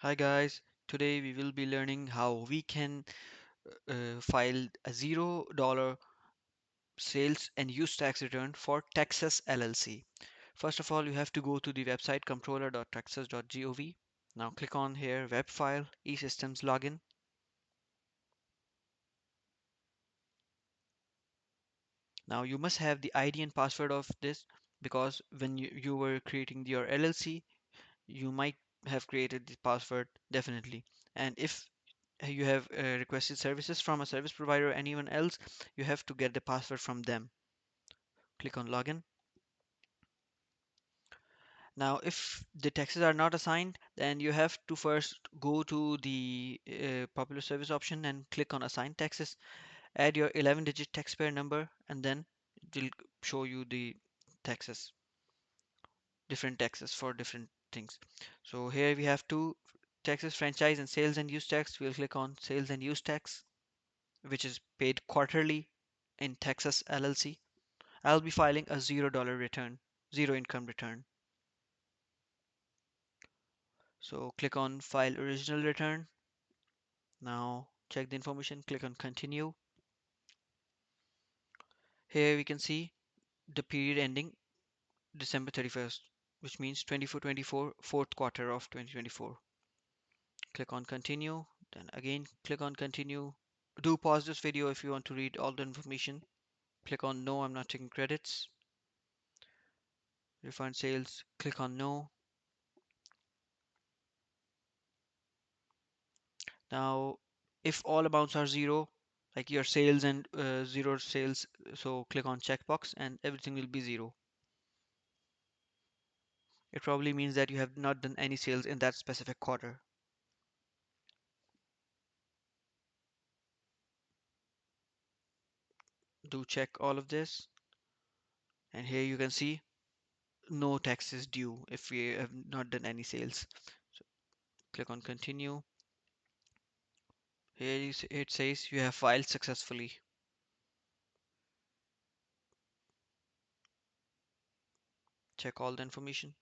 Hi guys, today we will be learning how we can file a $0 sales and use tax return for Texas LLC. First of all, you have to go to the website controller.texas.gov. Now click on here web file eSystems login. Now you must have the ID and password of this because when you were creating your LLC, you might have created the password definitely. And if you have requested services from a service provider or anyone else, you have to get the password from them. Click on login. Now, if the taxes are not assigned, then you have to first go to the popular service option and click on assign taxes. Add your 11-digit taxpayer number, and then it will show you the taxes, different taxes for different things. So here we have two taxes: franchise and sales and use tax. We'll click on sales and use tax, which is paid quarterly in Texas LLC. I'll be filing a $0 return, zero income return. So click on file original return. Now check the information, click on continue. Here we can see the period ending December 31st, which means 24/24, fourth quarter of 2024. Click on continue, then again click on continue. Do pause this video if you want to read all the information. Click on no, I'm not taking credits. Refund sales, click on no. Now, if all amounts are zero, like your sales and zero sales, so click on checkbox and everything will be zero. It probably means that you have not done any sales in that specific quarter. Do check all of this, and here you can see no tax is due if we have not done any sales. So click on continue. Here it says you have filed successfully. Check all the information.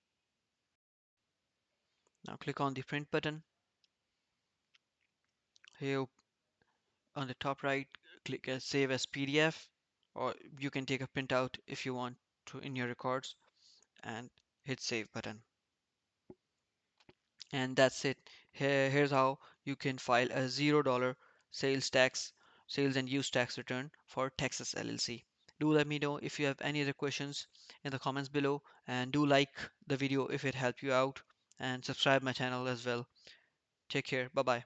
Now click on the print button. Here on the top right, click as save as PDF, or you can take a printout if you want to in your records and hit save button. And that's it. Here's how you can file a $0 sales and use tax return for Texas LLC. Do let me know if you have any other questions in the comments below, and do like the video if it helped you out, and subscribe my channel as well. Take care. Bye bye.